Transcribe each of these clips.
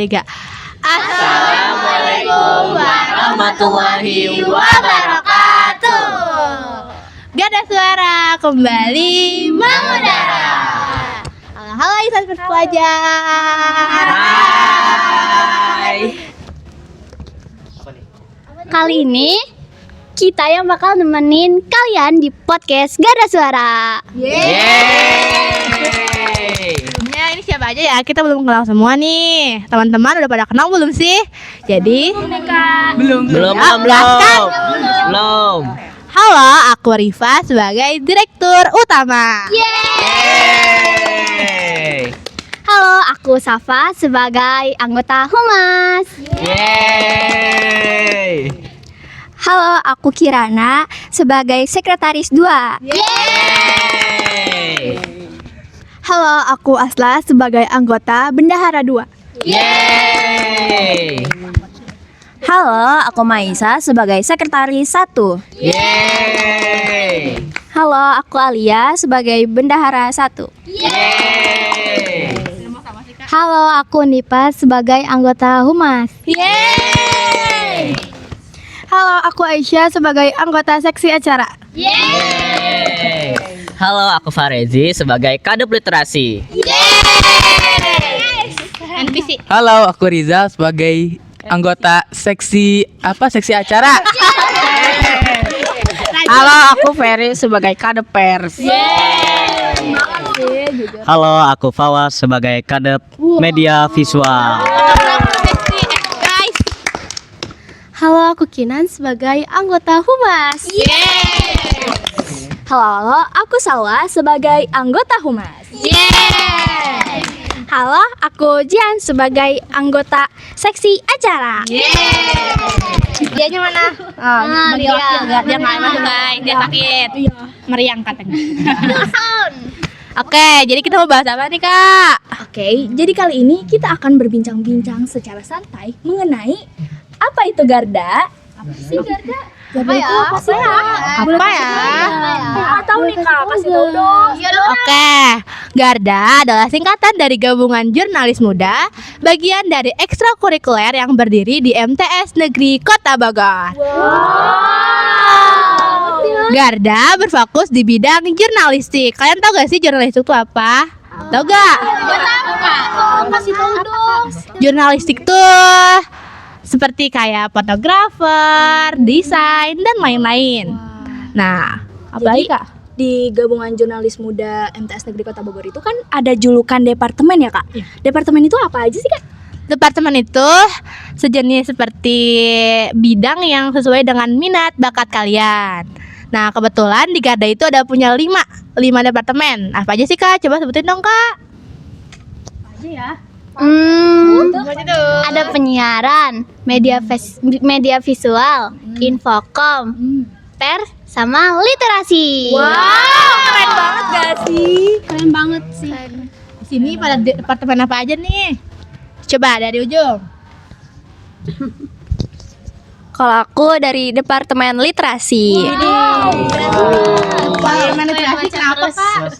3. Assalamualaikum warahmatullahi wabarakatuh. Garda Suara kembali mengudara. Halo insan pelajar. Hai. Kali ini kita yang bakal nemenin kalian di podcast Garda Suara. Sebelumnya ini siapa aja ya? Kita belum kenal semua nih. Teman-teman udah pada kenal belum sih? Jadi belum. Halo, aku Rifa sebagai Direktur Utama. Halo, aku Safa sebagai anggota Humas. Halo, aku Kirana sebagai Sekretaris 2. Halo, aku Asla sebagai anggota Bendahara 2. Halo, aku Maisa sebagai Sekretaris 1. Halo, aku Alia sebagai Bendahara 1. Halo, aku Nipa sebagai anggota Humas. Halo, aku Aisyah sebagai anggota seksi acara. Halo, aku Farezi sebagai Kadep Literasi. NPC. Halo, aku Riza sebagai anggota seksi acara. Halo, aku Ferry sebagai Kadep Pers. Halo, aku Fawaz sebagai Kadep Media Visual. Halo, aku Kinan sebagai anggota Humas. Halo, aku Salwa sebagai anggota Humas. Halo, aku Jian sebagai anggota seksi acara. Dianya mana? Dia nggak masuk guys, dia sakit. Meriang katanya. Oke, jadi kita mau bahas apa nih Kak? Oke, jadi kali ini kita akan berbincang-bincang secara santai mengenai apa itu Garda? Apa sih Garda? Garda itu apa sih? Apa ya? Tahu nih Kak, kasih tahu dong. Oke, Garda adalah singkatan dari Gabungan Jurnalis Muda, bagian dari ekstrakurikuler yang berdiri di MTS Negeri Kota Bogor. Garda berfokus di bidang jurnalistik. Kalian tahu gak sih jurnalistik itu apa? Tahu gak? Kasih tahu dong. Jurnalistik tuh seperti kayak fotografer, desain, dan lain-lain. Nah, apalagi Kak? Di Gabungan Jurnalis Muda MTS Negeri Kota Bogor itu kan ada julukan departemen ya Kak? Departemen itu apa aja sih Kak? Departemen itu sejenis seperti bidang yang sesuai dengan minat bakat kalian. Nah, kebetulan di Garda itu ada punya 5 departemen. Apa aja sih Kak? Coba sebutin dong Kak. Apa aja ya? Ada penyiaran, media visual, infokom, pers, sama literasi. Keren banget gak sih? Keren banget sih. Di sini pada departemen apa aja nih? Coba dari ujung. Kalau aku dari Departemen Literasi. Departemen literasi kenapa Kak?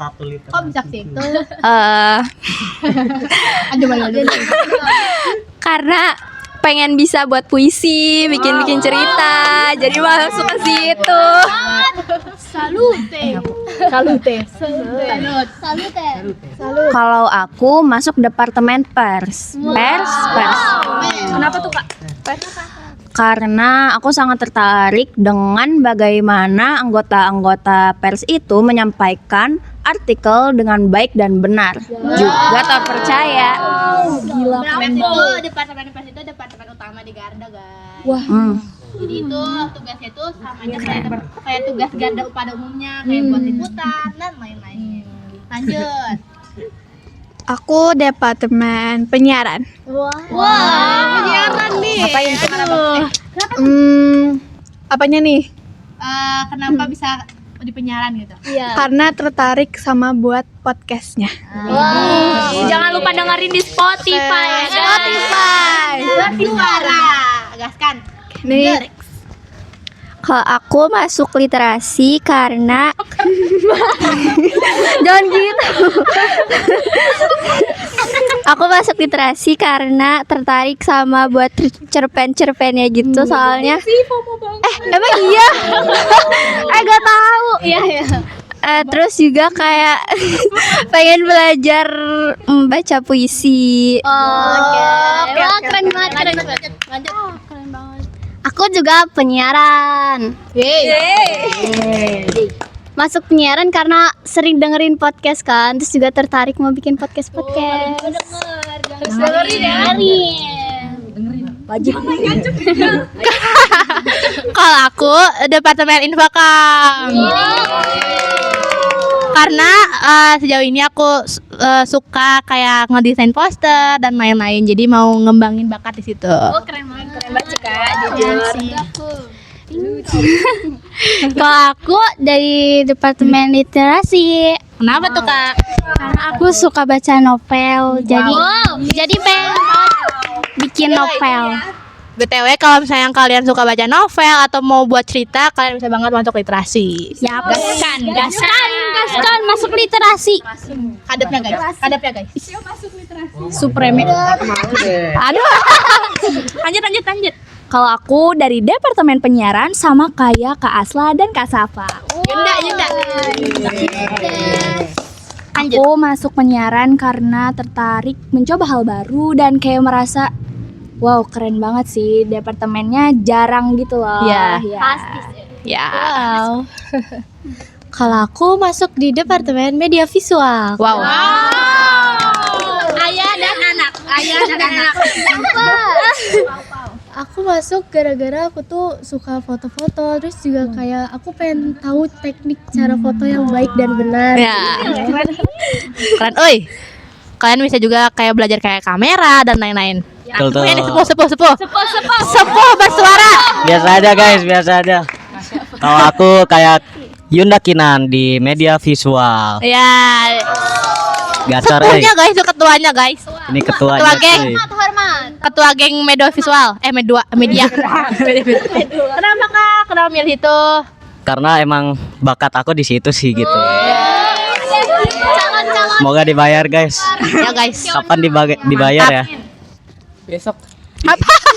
Kok bisa ke situ? Aduh, Karena pengen bisa buat puisi, bikin cerita, jadi masuk ke situ. Salute. Kalau aku masuk Departemen Pers. Pers. Kenapa tuh Kak? Karena aku sangat tertarik dengan bagaimana anggota-anggota pers itu menyampaikan artikel dengan baik dan benar, juga terpercaya. Gila. Departemen pers itu departemen utama di Garda guys. Wah. Jadi itu tugasnya itu sama aja kayak tugas Garda pada umumnya, kayak buat liputan dan lain-lain. Lanjut. Aku departemen penyiaran. Wah, penyiaran nih. Ngapain tuh? Kenapa? Apanya nih? Kenapa bisa di penyiaran gitu? Karena tertarik sama buat podcastnya. Jangan lupa dengerin di Spotify ya guys. Spotify. Suara. Gaskan. Nih, Kalau aku masuk literasi karena jangan gitu. Aku masuk literasi karena tertarik sama buat cerpen-cerpennya gitu soalnya. Emang iya? Gak tahu. Iya. Terus juga kayak pengen belajar membaca puisi. Wah, keren banget. Aku juga penyiaran. Masuk penyiaran karena sering dengerin podcast kan, terus juga tertarik mau bikin podcast. Harus dengerin ya. Kalau aku Departemen Infakam. Karena sejauh ini aku suka kayak ngedesain poster dan lain-lain, jadi mau ngembangin bakat di situ. Keren banget sih Kak, jujur. Kalau aku dari Departemen Literasi. Kenapa tuh Kak? Karena aku suka baca novel. Jadi pengen bikin novel. BTW kalau misalnya kalian suka baca novel atau mau buat cerita, kalian bisa banget masuk literasi. Siap. Gaskan masuk literasi. Hadapnya guys. Supreme. Aduh. Lanjut. Kalau aku dari Departemen Penyiaran sama kayak Kak Asla dan Kak Safa. Yunda. Aku masuk penyiaran karena tertarik mencoba hal baru dan kayak merasa wow, keren banget sih, departemennya jarang gitu loh. Iya. Ya. Wow. Kalau aku masuk di Departemen Media Visual. Wow. Ayah dan anak. Aku masuk gara-gara aku tuh suka foto-foto, terus juga kayak aku pengen tahu teknik cara foto yang baik dan benar. Ya. Keren. Oi. Kalian bisa juga kayak belajar kayak kamera dan lain-lain. Betul. Ini sepuh bersuara. Biasa aja guys, biasa aja. Kalau aku kayak Yunda Kinan di media visual. Ya. Gacor Sepuhnya guys, itu ketuanya guys. Ini ketuanya Ketua geng. cuy. Ketua geng media visual. Media. Kenapa Kak? Kenapa milih itu? Karena emang bakat aku di situ sih gitu. Semoga dibayar guys. Ya guys. Kapan dibayar ya? Besok.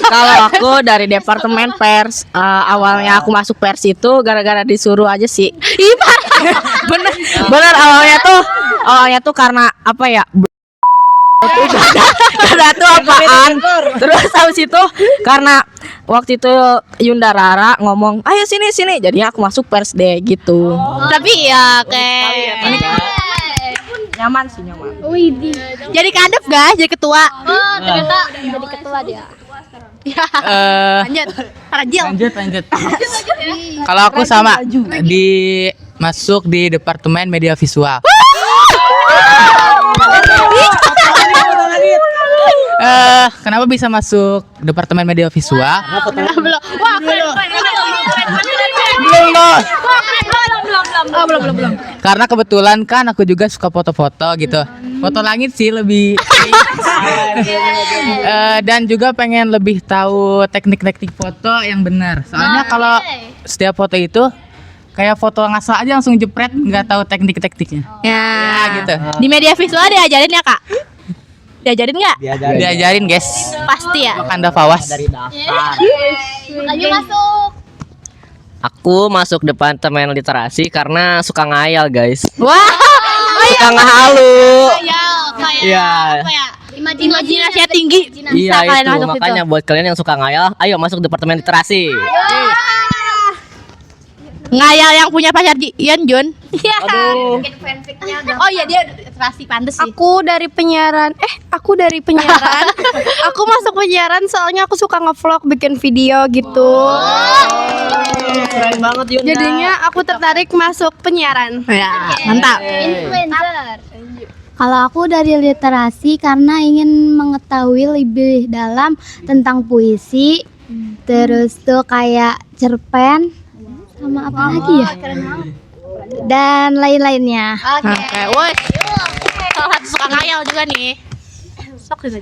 Kalau aku dari Departemen Pers, awalnya aku masuk pers itu gara-gara disuruh aja sih. Bener awalnya tuh karena apa ya? Karena tuh apaan? Terus habis itu karena waktu itu Yunda Rara ngomong, ayo sini. Jadi aku masuk pers deh gitu. Tapi ya kayak Nyaman. jadi kadep guys, jadi ketua. Ternyata jadi ketua dia. Lanjut. Lanjut. Kalau aku sama masuk di Departemen Media Visual. Kenapa bisa masuk Departemen Media Visual? Belum. Karena kebetulan kan aku juga suka foto-foto gitu. Foto langit sih lebih. Dan juga pengen lebih tahu teknik-teknik foto yang benar. Soalnya kalau setiap foto itu kayak foto ngasal aja langsung jepret, nggak tahu teknik-tekniknya. Ya, gitu. Di media visual diajarin ya Kak? Diajarin nggak? Diajarin guys. Pasti ya. Anda fawas. Lanjut masuk. Aku masuk Departemen Literasi karena suka ngayal guys. Wah. Suka ngahalu. Kayak Iya. apa ya? Imajinasinya tinggi. Iya Bisa kalian itu masuk makanya situ. buat kalian yang suka ngayal, ayo masuk Departemen Literasi. Ngayal yang punya pacar Ian Jun. Iya. Oh iya, dia literasi pantes sih. Aku dari penyiaran. Aku masuk penyiaran soalnya aku suka ngevlog, bikin video gitu. Keren banget Yunda. Jadinya aku tertarik masuk penyiaran. Ya, mantap. Influencer. Kalau aku dari literasi karena ingin mengetahui lebih dalam tentang puisi, terus tuh kayak cerpen, sama apa lagi ya? Dan lain-lainnya. Oke, woi. Salah satu suka ngayal juga nih. Sok.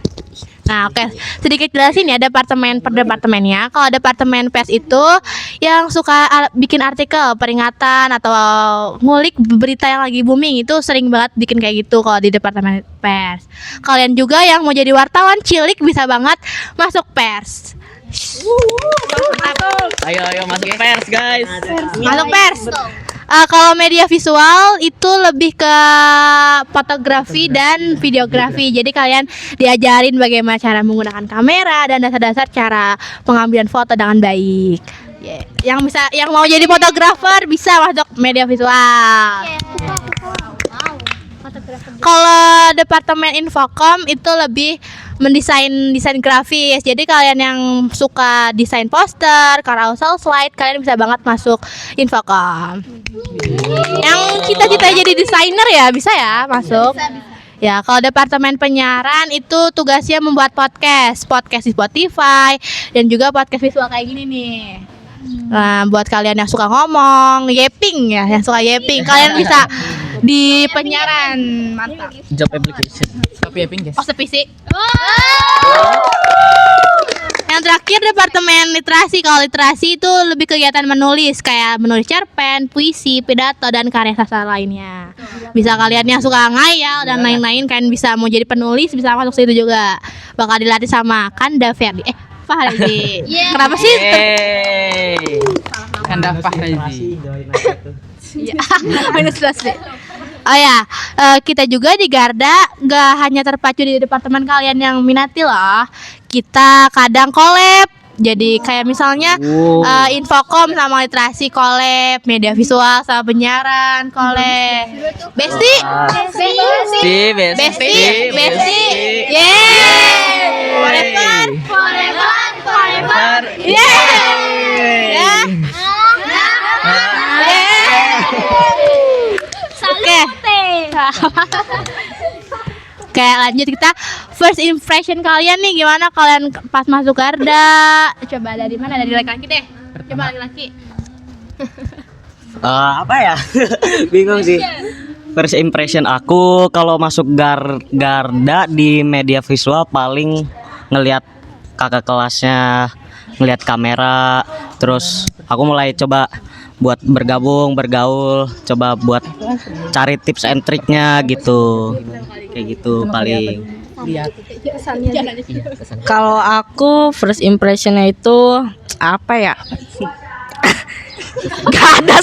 Nah, oke, sedikit jelasin ya departemen per departemennya. Kalau departemen pers itu yang suka bikin artikel peringatan atau ngulik berita yang lagi booming itu sering banget bikin kayak gitu kalau di departemen pers. Kalian juga yang mau jadi wartawan cilik bisa banget masuk pers. Ayo masuk pers guys. Masuk pers. Kalau media visual itu lebih ke fotografi dan videografi. Jadi kalian diajarin bagaimana cara menggunakan kamera dan dasar-dasar cara pengambilan foto dengan baik. Yang mau jadi fotografer bisa masuk media visual. Kalau departemen Infocom itu lebih desain grafis. Jadi kalian yang suka desain poster, carousel slide, kalian bisa banget masuk Infocom. Yang cita-cita jadi desainer ya bisa ya masuk. Ya, kalau departemen penyiaran itu tugasnya membuat podcast di Spotify dan juga podcast visual kayak gini nih. Nah, buat kalian yang suka ngomong, yeping ya, yang suka yeping, kalian bisa di penyiaran. Mantap. Job application. Tapi ya guys. Oh, sepisi. Yang terakhir departemen literasi. Kalau literasi itu lebih kegiatan menulis, kayak menulis cerpen, puisi, pidato dan karya sastra lainnya. Bisa kalian yang suka ngayal dan lain-lain, kalian bisa mau jadi penulis bisa masuk situ juga. Bakal dilatih sama Kanda Ferdi. Fahri. Kenapa sih? Kanda Fahrazi. Minus plus deh. Oh ya, kita juga di Garda gak hanya terpacu di departemen kalian yang minati loh. Kita kadang collab. Jadi kayak misalnya Infocom sama literasi collab, media visual sama penyiaran collab. Besti. Yeay. Forever. Yeay. Ya. Oke, lanjut kita first impression kalian nih, gimana kalian pas masuk Garda? Coba dari mana? Dari laki-laki deh. Coba laki-laki. Apa ya? Bingung sih. First impression aku kalau masuk Garda di media visual paling ngelihat kakak kelasnya, ngelihat kamera, terus aku mulai coba buat bergaul, coba buat cari tips and triknya gitu. Kayak gitu paling. Kalau aku first impressionnya itu apa ya? Gak ada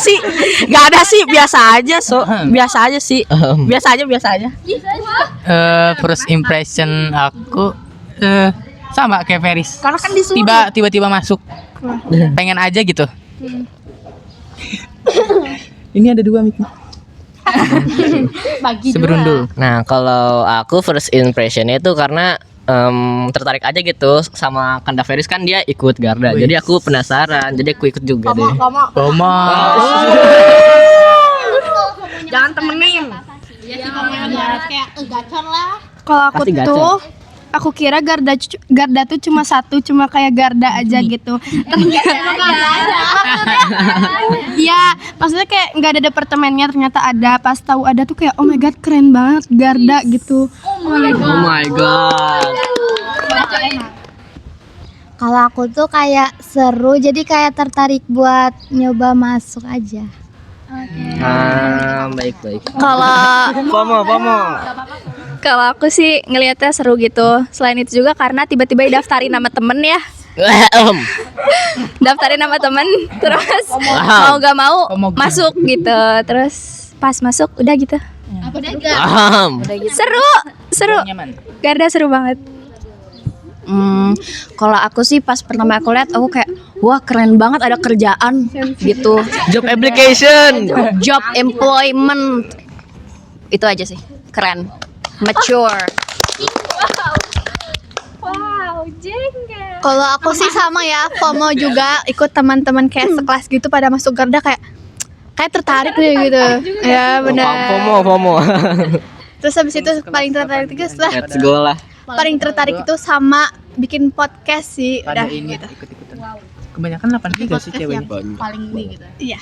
sih, biasa aja sih. Biasa aja. First impression aku sama kayak Feris. Karena kan disuruh. Tiba-tiba masuk. Pengen aja gitu. Ini ada 2 mic. Seberundul. Nah, kalau aku first impressionnya itu karena tertarik aja gitu sama Kanda Feris, kan dia ikut Garda. Jadi aku penasaran, jadi aku ikut juga deh. Koma. Jangan temenin. Kalau aku Pasti gacor. tuh aku kira Garda tuh cuma kayak Garda aja gitu. Iya, maksudnya kayak nggak ada departemennya, ternyata ada. Pas tahu ada tuh kayak oh my god, keren banget Garda gitu. Oh my god. Kalau aku tuh kayak seru, jadi kayak tertarik buat nyoba masuk aja. Baik. Kalau aku sih ngelihatnya seru gitu. Selain itu juga karena tiba-tiba didaftarin nama temen ya. Daftarin nama temen, terus mau gak mau masuk gitu. Terus pas masuk udah gitu. Seru. Garda seru banget. Kalau aku sih pas pertama aku lihat aku kayak wah keren banget, ada kerjaan gitu. Job application. Job employment. Itu aja sih. Keren. Mature. Kalau aku sih sama ya, FOMO juga, ikut teman-teman kayak sekelas gitu pada masuk Garda kayak tertarik deh gitu. Ya benar. FOMO. Terus habis itu paling tertarik juga setelah Let's go lah. paling tertarik itu sama bikin podcast sih. Udah gitu. Kebanyakan 8 sih ceweknya. Paling ini gitu. Iya.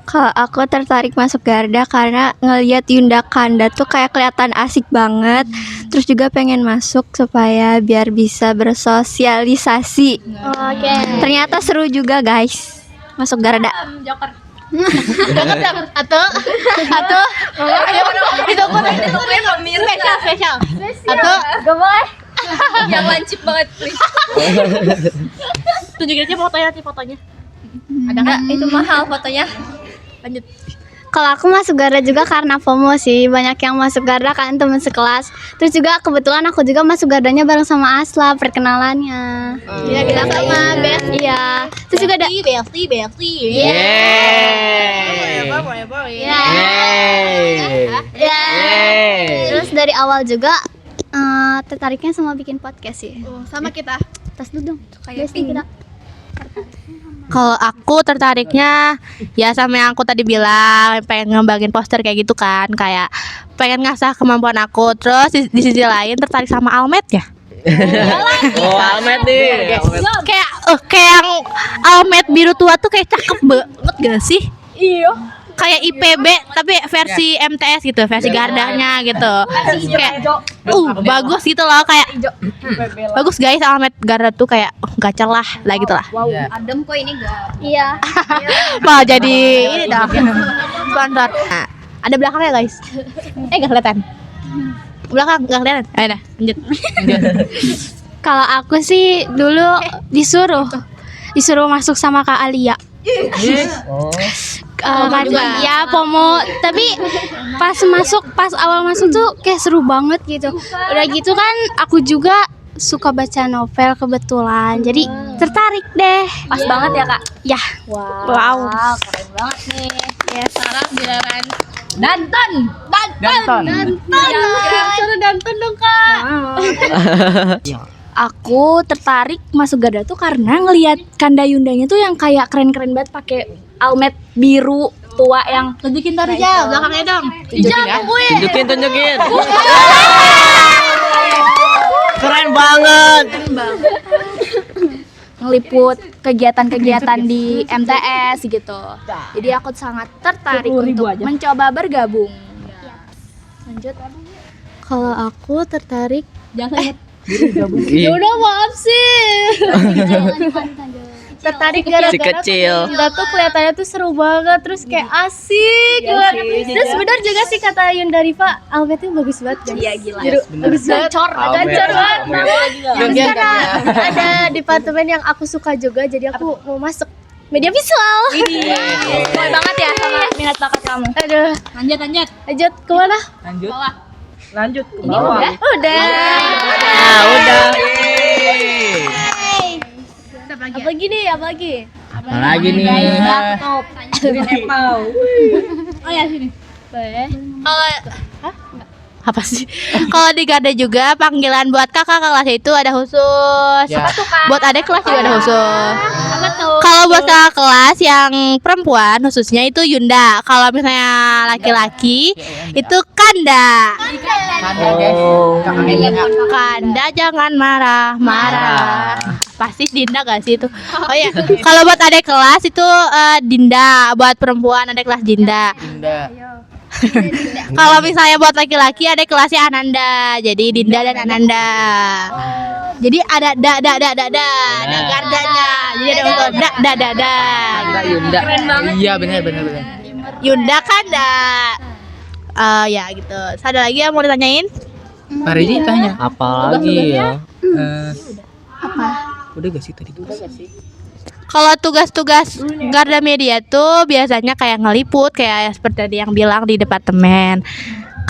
Kalau aku tertarik masuk Garda karena ngelihat Yunda Kanda tuh kayak kelihatan asik banget. Terus juga pengen masuk supaya biar bisa bersosialisasi. Oke. Ternyata seru juga guys masuk Garda. Atau itu aku spesial. Atau Gak boleh. Yang lancip banget please. tunjukin aja fotonya. Ada nggak? Itu mahal fotonya. Lanjut. Kalau aku masuk Garda juga karena FOMO sih. Banyak yang masuk Garda kan teman sekelas. Terus juga kebetulan aku juga masuk Gardanya bareng sama Asla perkenalannya. Iya kita sama Best. Iya. Terus juga ada Besti. Terus dari awal juga tertariknya sama bikin podcast sih. Sama kita. Tas dulu dong. Besti kita. Kalau aku tertariknya ya sama yang aku tadi bilang, pengen ngembangin poster kayak gitu kan, kayak pengen ngasah kemampuan aku. Terus di sisi lain tertarik sama Almet ya. Oh, Ahmed nih. Kayak yang Almet biru tua tuh kayak cakep banget gak sih? Iya. Kayak IPB tapi versi MTS gitu, versi Gardanya gitu. Kayak bagus gitu loh, kayak bagus guys. Almet Garda tuh kayak gacor lah gitu lah. Adem kok ini enggak. Iya. Mau jadi ini dong sponsor. Nah, ada belakangnya guys. Gak kelihatan. Belakang gak kelihatan. Ayo dah, lanjut. Kalau aku sih dulu disuruh masuk sama Kak Alia. Ya FOMO, tapi pas awal masuk tuh kayak seru banget gitu. Udah gitu kan aku juga suka baca novel kebetulan, jadi tertarik deh. Pas banget ya Kak. Ya. Wow. Keren banget nih. Yes. Sekarang giliran Danton. Suruh Danton dong Kak. Aku tertarik masuk Garda tuh karena ngelihat Kanda Yundanya tuh yang kayak keren-keren banget pakai almet biru tua yang tunjukin tadi aja belakangnya dong. Tunjukin. Keren banget. ngeliput kegiatan-kegiatan di MTS gitu. Jadi aku sangat tertarik untuk mencoba bergabung. Lanjut. Kalau aku tertarik Iya. udah maaf sih. Tertarik Si gara-gara kecil. Yunda tuh kelihatannya tuh seru banget, terus kayak asik banget. Terus benar juga sih kata Yunda Riva, Almetnya bagus banget guys. Iya gila. Bagus banget. Gacor banget. Terus karena ada departemen yang aku suka juga, jadi aku mau masuk media visual. Sesuai banget ya sama minat bakat kamu. Aduh. Lanjut kemana? Lanjut ke bawah. Udah. Udah. Apa lagi nih? Apalagi nih? Apa sih? Kalau di Garda juga panggilan buat kakak kelas itu ada khusus. Ya. Buat adik kelas juga ada khusus. Kalau buat kakak kelas yang perempuan khususnya itu Yunda. Kalau misalnya laki-laki itu Kanda. Oh. Kanda jangan marah. Pasti Dinda gak sih itu? Oh ya, kalau buat adik kelas itu Dinda. Buat perempuan adik kelas Dinda. Kalau misalnya buat laki-laki ada kelasnya Ananda, jadi Dinda dan Ananda. Jadi ada ada Gardanya. Jadi ada untuk da. Yunda. Iya benar. Yunda Kanda. Ya gitu. Ada lagi yang mau ditanyain? Pak Riji tanya. Apalagi ya? Udah gak sih tadi? Kalau tugas-tugas Garda Media tuh biasanya kayak ngeliput, kayak seperti tadi yang bilang di departemen.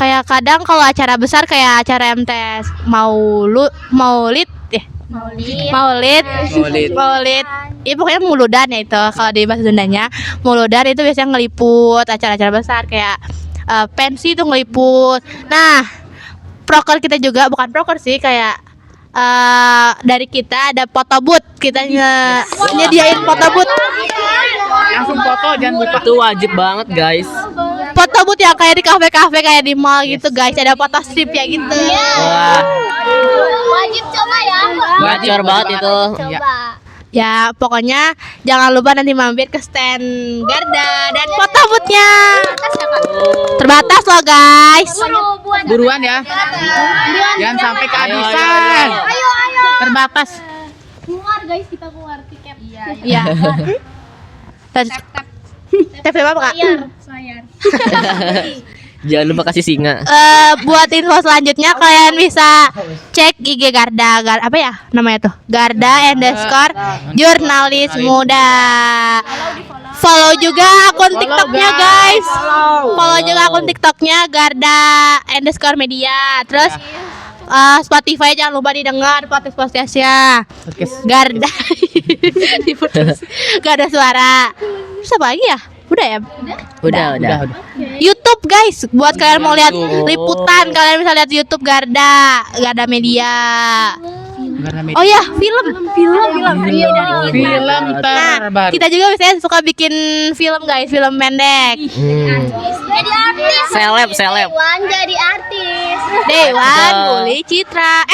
Kayak kadang kalau acara besar kayak acara MTS Maulid. Ya pokoknya Mauludan ya itu kalau di bahasa Sundanya. Mauludan itu biasanya ngeliput acara-acara besar kayak pensi itu ngeliput. Nah, proker kita juga bukan proker sih, kayak dari kita ada foto booth, kita nyediain foto booth. Langsung foto jangan lupa. Itu wajib banget guys. Foto booth ya kayak di kafe-kafe kayak di mall gitu guys, ada foto strip ya gitu. Wah, Wajib coba ya. gacor banget itu. Coba. Ya, pokoknya jangan lupa nanti mampir ke stand Garda dan foto booth-nya. Terbatas loh, guys. Buruan ya. Jangan sampai kehabisan. Terbatas. Keluar guys, kita keluar tiket. Iya. Tap apa, Kak? Sayar. Jangan lupa kasih singa. Buat info selanjutnya kalian bisa cek IG Garda, apa ya namanya tuh? Garda_jurnalis muda. Follow juga akun TikToknya guys. Follow juga akun TikToknya Garda_media. Terus Spotify jangan lupa didengar podcast-podcastnya Garda. Diputus. Gak ada suara. Terus apa lagi ya? Udah ya? Udah. YouTube guys, buat kalian mau lihat liputan, kalian bisa lihat YouTube Garda Media. Oh ya, film terbaru. Kita juga biasanya suka bikin film guys, film pendek. Jadi artis. Seleb. Dewan jadi artis. Dewan, Uli, Citra.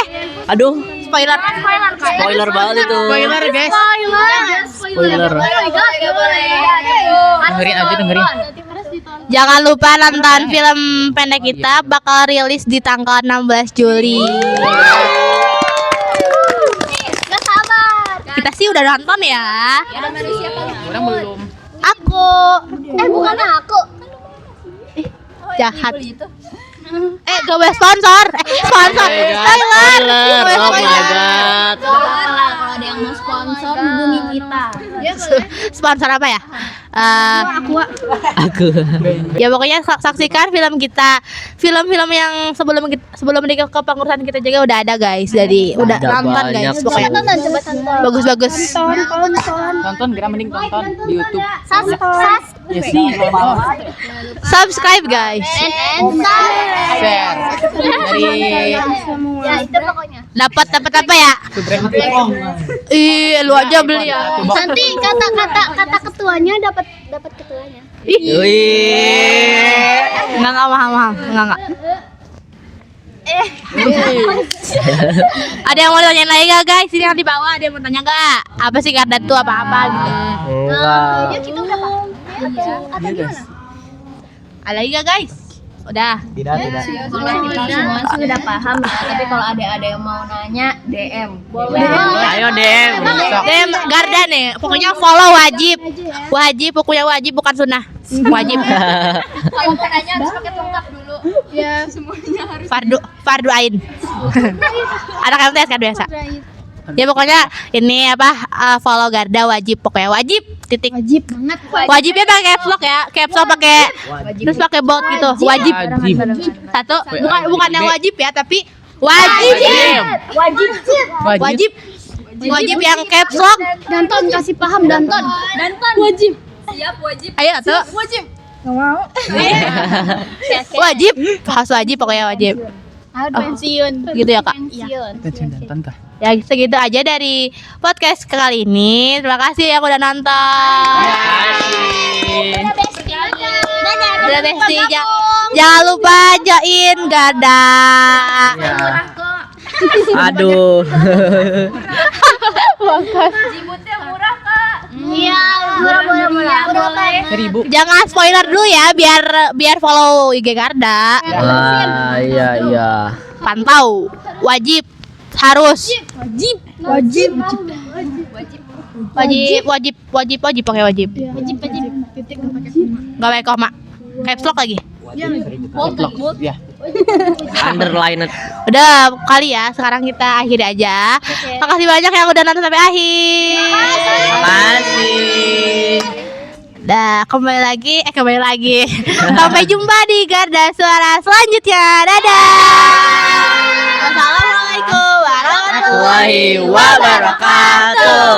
Aduh, Spoiler. spoiler banget itu. Spoiler guys. Spoiler. Dengerin. Jangan lupa nonton film pendek kita bakal rilis di tanggal 16 Juli. Gak sabar. Kita sih udah nonton ya. Orang belum. Aku Bukan aku. jahat. Gak boleh sponsor. Sponsor. Spoiler. Oh my god. Kalau ada yang mau sponsor hubungi kita. Sponsor apa ya? Aku. Ya pokoknya saksikan film kita. Film-film yang sebelum di kepengurusan kita juga udah ada guys. Jadi udah Ada nonton banyak guys sih. pokoknya. Coba tonton. Bagus-bagus. Tonton, Gra mending tonton di YouTube. Yes. Subscribe guys. Share. Dari Ya itu pokoknya. Dapat apa ya? Ih, lu aja beli ya. Nanti kata ketuanya dapat ketuanya. Wih. Enggak mahal. Enggak. Ada yang mau tanyain lagi gak guys? Ini yang di bawah ada yang mau tanya gak? Apa sih Garda tuh apa-apa gitu? Enggak. Kita udah paham. Atau gimana? Ada lagi gak guys? Udah. Tidak. Kalau kita semua sudah paham ya, tapi kalau ada yang mau nanya DM. Boleh. Ayo DM. DM Garda nih, pokoknya follow wajib. Pokoknya wajib bukan sunnah. Wajib. Kalau mau nanya harus pakai tongkat dulu. Ya, semuanya harus. Fardu ain. Anak MTS kan biasa. Ya pokoknya ini follow Garda wajib, pokoknya wajib. Titik. Wajib banget. Wajibnya pakai caps lock ya, caps lock pakai terus pakai bold gitu. Wajib. Satu, bukan yang wajib ya, tapi wajib. Wajib yang caps lock. Danton kasih paham Danton. Wajib. Siap wajib. Ayo tuh. Wajib. Wajib, harus wajib pokoknya wajib. Harus pensiun. Gitu ya kak. Pensiun tonton. Ya segitu aja dari podcast kali ini. Terima kasih yang udah nonton. Udah Besti, jangan lupa join Garda. Aduh. Iya, murah. 1.000. Jangan spoiler dulu ya, biar follow IG Garda. Iya. Pantau, wajib, harus. Wajib pakai wajib. Gak pakai koma. Caps lock lagi. Ya. Underline. Udah kali ya, sekarang kita akhiri aja. Makasih banyak yang udah nonton sampai akhir. Makasih. Dah, kembali lagi. Sampai jumpa di Garda Suara selanjutnya. Dadah. Wassalamualaikum warahmatullahi Wabarakatuh.